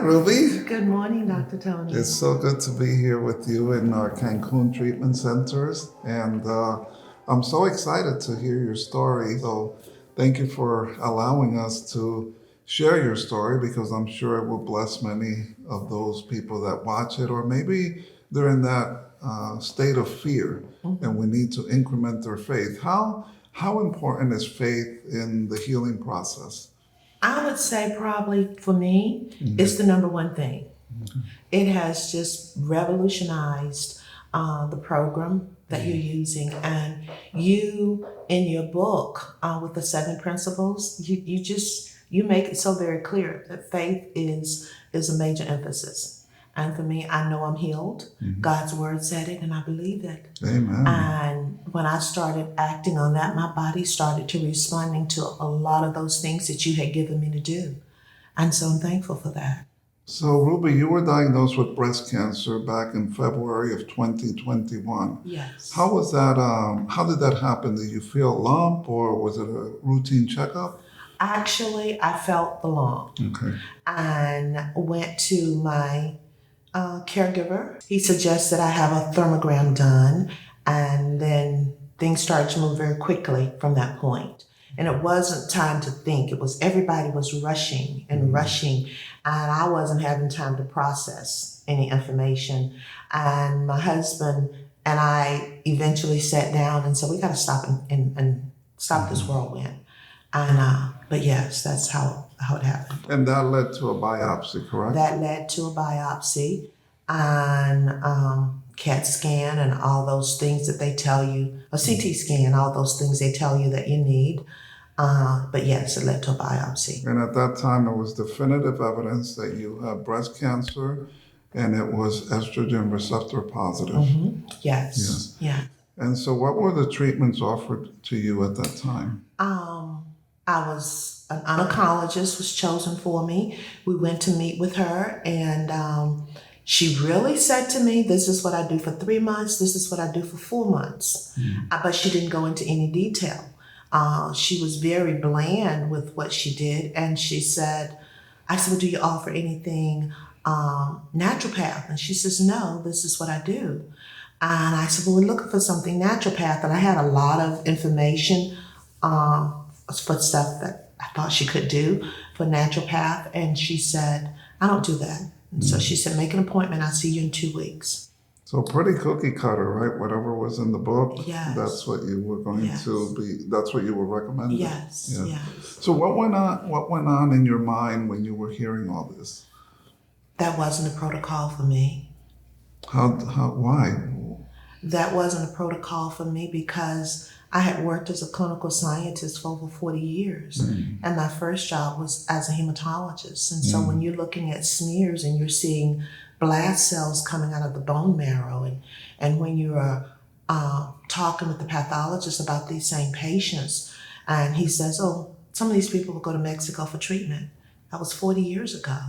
Ruby. Good morning, Dr. Tony. It's so good to be here with you in our Cancun treatment centers. And I'm so excited to hear your story. So thank you for allowing us to share your story because I'm sure it will bless many of those people that watch it, or maybe they're in that state of fear and we need to increment their faith. How important is faith in the healing process? I would say probably for me, it's the number one thing. It has just revolutionized the program that you're using. And you, in your book with the 7 principles, you make it so very clear that faith is a major emphasis. And for me, I know I'm healed. God's word said it, and I believe it. Amen. And when I started acting on that, my body started to responding to a lot of those things that you had given me to do. And so I'm thankful for that. So, Ruby, you were diagnosed with breast cancer back in February of 2021. Yes. How was that? How did that happen? Did you feel a lump, or was it a routine checkup? Actually, I felt the lump Okay. and went to my caregiver. He suggested I have a thermogram done, and then things started to move very quickly from that point. And it wasn't time to think. It was everybody was rushing and rushing, and I wasn't having time to process any information. And my husband and I eventually sat down and said, we got to stop and stop this whirlwind. And but yes, that's how it happened. And that led to a biopsy, correct? That led to a biopsy and CAT scan and all those things that they tell you, a CT scan, all those things they tell you that you need. But yes, it led to a biopsy. And at that time, it was definitive evidence that you had breast cancer, and it was estrogen receptor positive. Yes. Yeah. And so, what were the treatments offered to you at that time? An oncologist was chosen for me. We went to meet with her, and she really said to me, this is what I do for 3 months, this is what I do for 4 months. But she didn't go into any detail. She was very bland with what she did, and I said, well, do you offer anything naturopath? And she says, no, this is what I do. And I said, well, we're looking for something naturopath. And I had a lot of information for stuff that I thought she could do for naturopath. And she said, I don't do that. And so she said, make an appointment. I'll see you in 2 weeks. So pretty cookie cutter, right? Whatever was in the book, yes. That's what you were going to be, that's what you were recommending. Yes, yeah. So what went on in your mind when you were hearing all this? That wasn't a protocol for me. Why? That wasn't a protocol for me because I had worked as a clinical scientist for over 40 years. And my first job was as a hematologist. And so when you're looking at smears and you're seeing blast cells coming out of the bone marrow, and when you're talking with the pathologist about these same patients, and he says, oh, some of these people will go to Mexico for treatment. That was 40 years ago.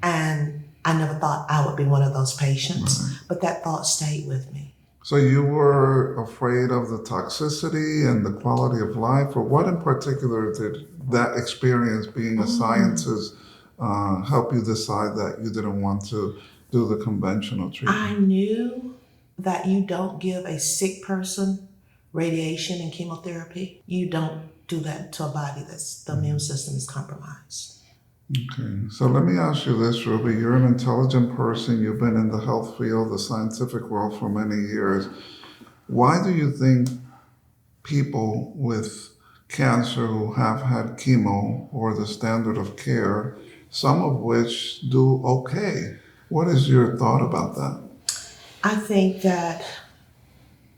And I never thought I would be one of those patients, but that thought stayed with me. So you were afraid of the toxicity and the quality of life, or what in particular did that experience being a scientist help you decide that you didn't want to do the conventional treatment? I knew that you don't give a sick person radiation and chemotherapy. You don't do that to a body that's the immune system is compromised. Okay, so let me ask you this, Ruby. You're an intelligent person. You've been in the health field, the scientific world for many years. Why do you think people with cancer who have had chemo or the standard of care, some of which do okay? What is your thought about that? I think that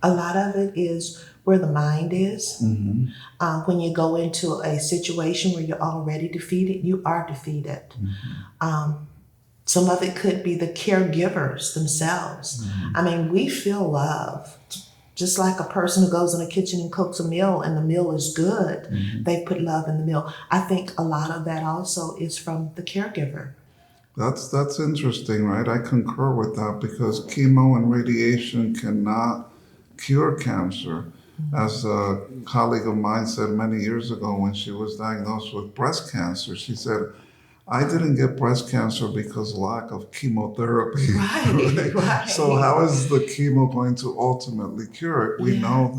a lot of it is where the mind is. When you go into a situation where you're already defeated, you are defeated. Some of it could be the caregivers themselves. I mean, we feel love. Just like a person who goes in the kitchen and cooks a meal and the meal is good, they put love in the meal. I think a lot of that also is from the caregiver. That's interesting, right? I concur with that because chemo and radiation cannot cure cancer. As a colleague of mine said many years ago when she was diagnosed with breast cancer, she said, I didn't get breast cancer because lack of chemotherapy. Right, right. So how is the chemo going to ultimately cure it? We know Yes.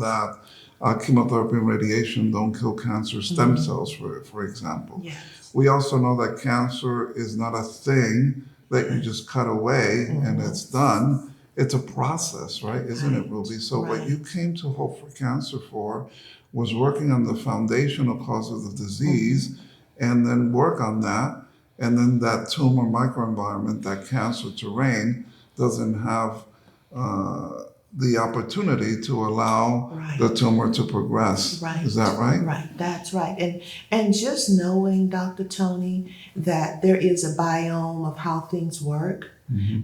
that chemotherapy and radiation don't kill cancer stem cells, for example. Yes. We also know that cancer is not a thing that you just cut away and it's done. It's a process, right? Isn't it, Right, Ruby? So what right. you came to Hope for Cancer for was working on the foundational cause of the disease and then work on that. And then that tumor microenvironment, that cancer terrain, doesn't have the opportunity to allow Right. the tumor to progress. Right. Is that right? Right. That's right. And just knowing, Dr. Tony, that there is a biome of how things work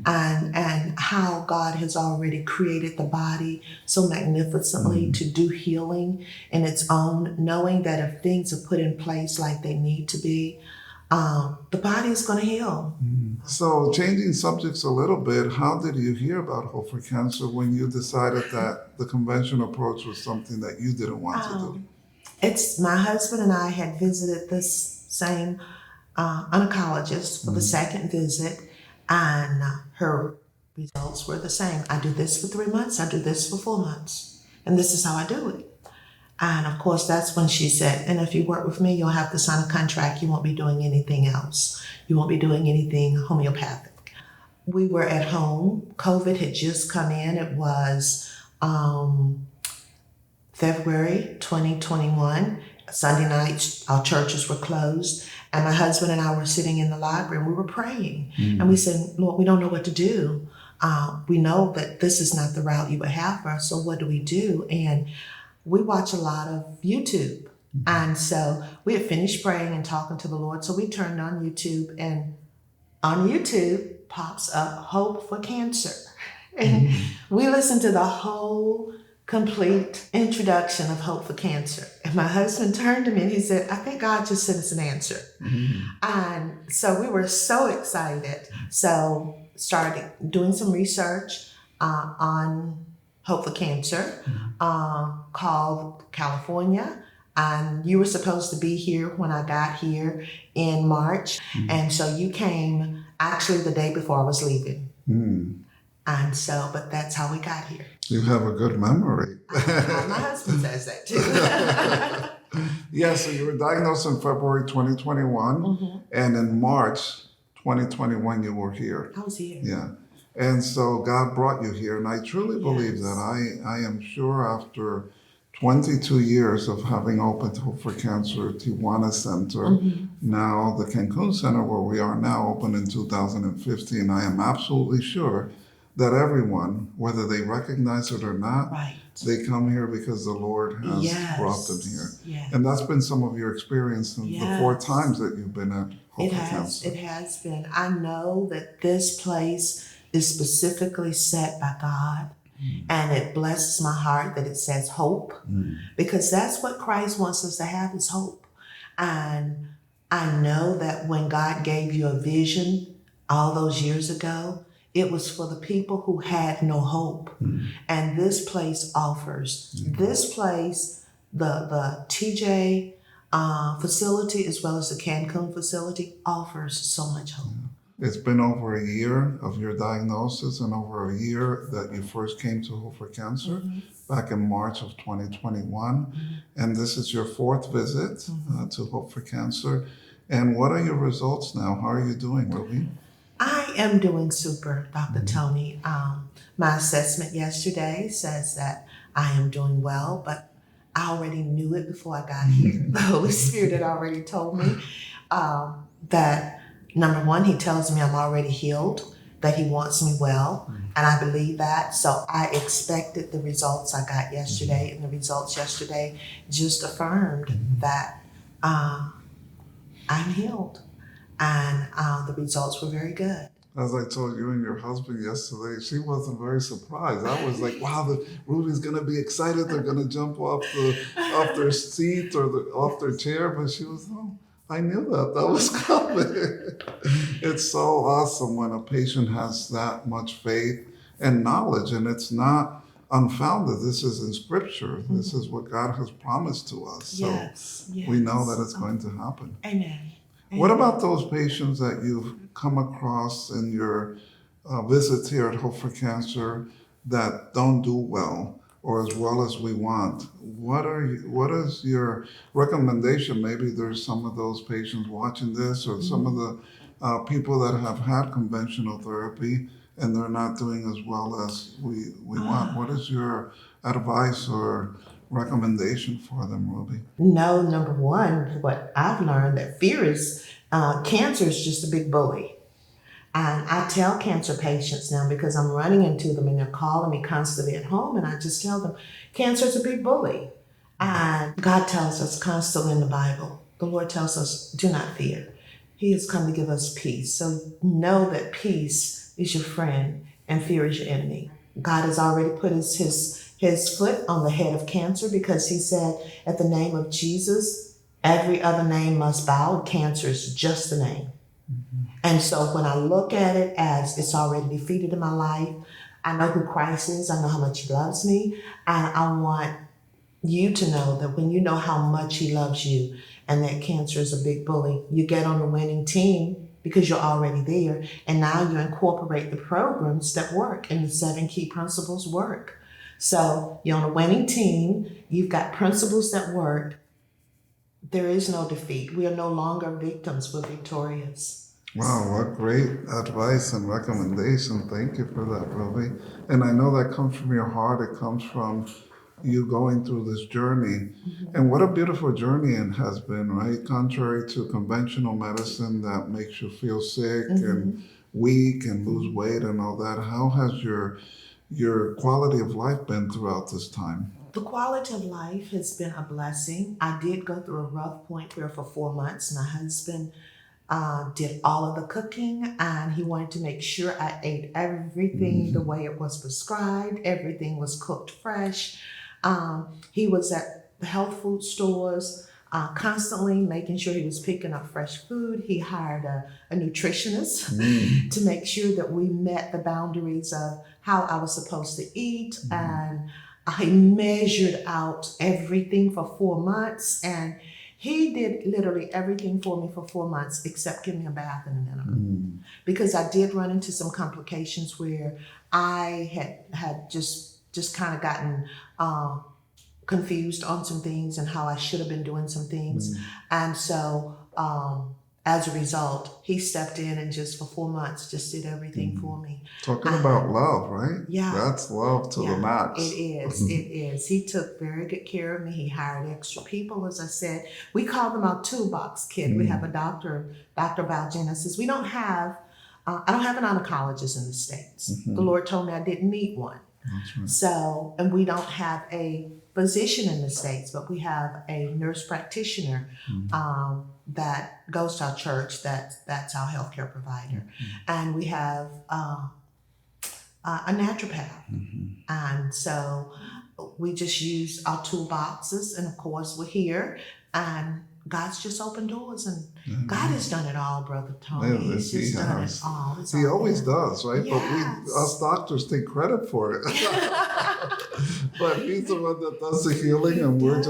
and how God has already created the body so magnificently to do healing in its own, knowing that if things are put in place like they need to be, the body is going to heal. So, changing subjects a little bit, how did you hear about Hope for Cancer when you decided that the conventional approach was something that you didn't want to do? It's my husband and I had visited this same oncologist for the second visit, and her results were the same. I do this for 3 months, I do this for 4 months, and this is how I do it. And of course, that's when she said, and if you work with me, you'll have to sign a contract. You won't be doing anything else. You won't be doing anything homeopathic. We were at home. COVID had just come in. It was February 2021. Sunday nights, our churches were closed. And my husband and I were sitting in the library and we were praying. And we said, Lord, we don't know what to do. We know that this is not the route you would have for us. So what do we do? And we watch a lot of YouTube. And so we had finished praying and talking to the Lord. So we turned on YouTube, and on YouTube pops up Hope for Cancer. And we listened to the whole complete introduction of Hope for Cancer. And my husband turned to me and he said, I think God just sent us an answer. And so we were so excited. So started doing some research on Hope for Cancer, called California. And you were supposed to be here when I got here in March. And so you came actually the day before I was leaving. And so, but that's how we got here. You have a good memory. My husband says that too. Yeah, so you were diagnosed in February 2021, and in March 2021, you were here. I was here. Yeah. And so God brought you here. And I truly believe Yes. that. I am sure after 22 years of having opened Hope for Cancer Tijuana Center, now the Cancun Center where we are now, opened in 2015, I am absolutely sure that everyone, whether they recognize it or not, Right. they come here because the Lord has Yes. brought them here. Yes. And that's been some of your experience in the 4 times that you've been at Hope for Cancer. It has been. I know that this place is specifically set by God. And it blesses my heart that it says hope, because that's what Christ wants us to have, is hope. And I know that when God gave you a vision all those years ago, it was for the people who had no hope. And this place offers. This place, the TJ facility as well as the Cancun facility, offers so much hope. It's been over a year of your diagnosis and over a year that you first came to Hope for Cancer back in March of 2021. And this is your 4th visit to Hope for Cancer. And what are your results now? How are you doing, Ruby? I am doing super, Dr. Tony. My assessment yesterday says that I am doing well, but I already knew it before I got here. The Holy Spirit had already told me that, number one, he tells me I'm already healed, that he wants me well, and I believe that. So I expected the results I got yesterday, and the results yesterday just affirmed that I'm healed. And the results were very good. As I told you and your husband yesterday, she wasn't very surprised. I was like, wow, Ruby's going to be excited. They're going to jump off their seat or off their chair. But she was, oh, I knew that was coming. It's so awesome when a patient has that much faith and knowledge, and it's not unfounded. This is in Scripture. This is what God has promised to us. So Yes. we know that it's going to happen. Amen. What about those patients that you've come across in your visits here at Hope for Cancer that don't do well or as well as we want? What is your recommendation? Maybe there's some of those patients watching this, or some of the people that have had conventional therapy and they're not doing as well as we want. What is your advice or recommendation for them, Ruby? No, number one, what I've learned that cancer is just a big bully. And I tell cancer patients now, because I'm running into them and they're calling me constantly at home, and I just tell them, cancer is a big bully. And God tells us constantly in the Bible, the Lord tells us, do not fear. He has come to give us peace. So know that peace is your friend and fear is your enemy. God has already put his foot on the head of cancer, because he said, at the name of Jesus, every other name must bow. Cancer is just a name. And so when I look at it as it's already defeated in my life, I know who Christ is, I know how much he loves me, and I want you to know that when you know how much he loves you and that cancer is a big bully, you get on the winning team because you're already there, and now you incorporate the programs that work, and the 7 key principles work. So you're on a winning team, you've got principles that work. There is no defeat. We are no longer victims, we're victorious. Wow, what great advice and recommendation. Thank you for that, Ruby. And I know that comes from your heart. It comes from you going through this journey. And what a beautiful journey it has been, right? Contrary to conventional medicine that makes you feel sick and weak and lose weight and all that, how has your quality of life been throughout this time? The quality of life has been a blessing. I did go through a rough point where for 4 months, my husband did all of the cooking, and he wanted to make sure I ate everything the way it was prescribed. Everything was cooked fresh. He was at the health food stores constantly making sure he was picking up fresh food. He hired a nutritionist to make sure that we met the boundaries of how I was supposed to eat. And I measured out everything for 4 months, and he did literally everything for me for 4 months except give me a bath in a minute. Because I did run into some complications where I had just kind of gotten confused on some things and how I should have been doing some things. And so as a result, he stepped in and just for 4 months just did everything for me. Talking about love, right? Yeah. That's love to the max. It is. It is. He took very good care of me. He hired extra people. As I said, we call them our toolbox kit. We have a doctor, Dr. Biogenesis. We don't have, I don't have an oncologist in the States. The Lord told me I didn't need one. That's right. So, and we don't have a physician in the States, but we have a nurse practitioner that goes to our church. That's our healthcare provider. And we have a naturopath. And so we just use our toolboxes, and of course we're here, and God's just opened doors, and God has done it all, Brother Tony. He's just done it all. He always does, right? Yes. But us doctors take credit for it. But he's the one that does the healing, and we're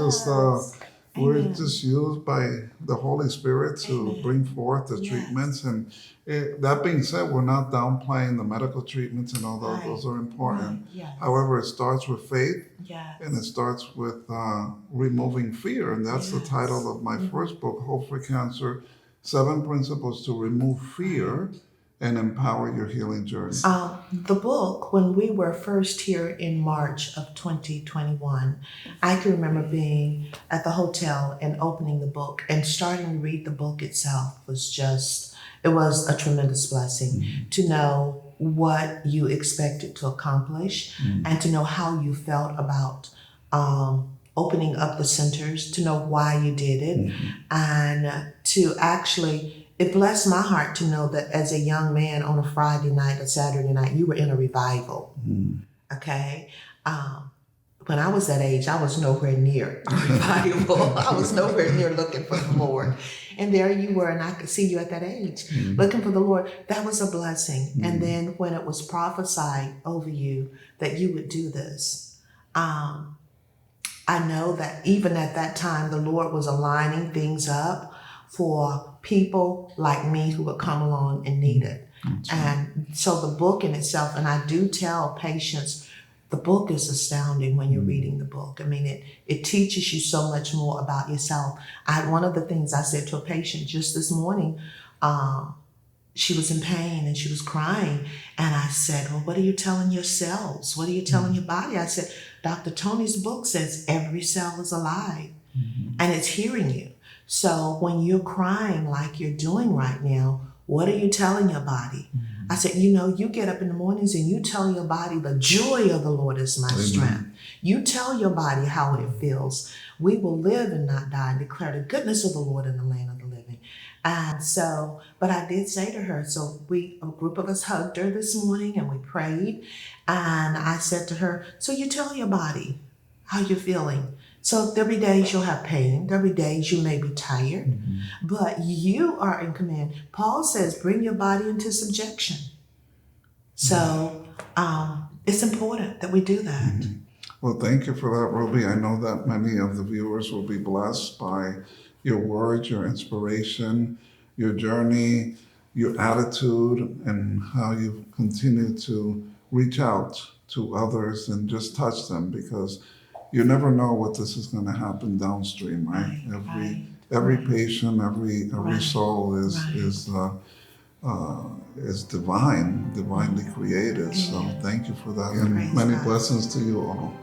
just used by the Holy Spirit to bring forth the treatments. And that being said, we're not downplaying the medical treatments and all those. Those are important. However, it starts with faith, and it starts with removing fear. And that's the title of my first book, Hope for Cancer, 7 Principles to Remove Fear and Empower Your Healing Journey. The book, when we were first here in March of 2021, I can remember being at the hotel and opening the book and starting to read the book itself it was a tremendous blessing to know what you expected to accomplish and to know how you felt about opening up the centers, to know why you did it, and to actually, it blessed my heart to know that as a young man on a Friday night or Saturday night, you were in a revival. Okay? When I was that age, I was nowhere near a revival. I was nowhere near looking for the Lord. And there you were, and I could see you at that age, looking for the Lord. That was a blessing. And then when it was prophesied over you that you would do this, I know that even at that time, the Lord was aligning things up for people like me who would come along and need it. And so the book in itself, and I do tell patients, the book is astounding when you're reading the book. I mean, it teaches you so much more about yourself. One of the things I said to a patient just this morning, she was in pain and she was crying. And I said, well, what are you telling your cells? What are you telling your body? I said, Dr. Tony's book says every cell is alive and it's hearing you. So when you're crying like you're doing right now, what are you telling your body? I said, you get up in the mornings and you tell your body the joy of the Lord is my strength. You tell your body how it feels. We will live and not die and declare the goodness of the Lord in the land of the living. And so, but I did say to her, so a group of us hugged her this morning and we prayed. And I said to her, so you tell your body how you're feeling. So there'll be days you'll have pain. There'll be days you may be tired, but you are in command. Paul says, bring your body into subjection. So it's important that we do that. Well, thank you for that, Ruby. I know that many of the viewers will be blessed by your words, your inspiration, your journey, your attitude, and how you continue to reach out to others and just touch them, because you never know what this is going to happen downstream, right? Every patient, every soul is divinely created. So thank you for that, and many blessings to you all.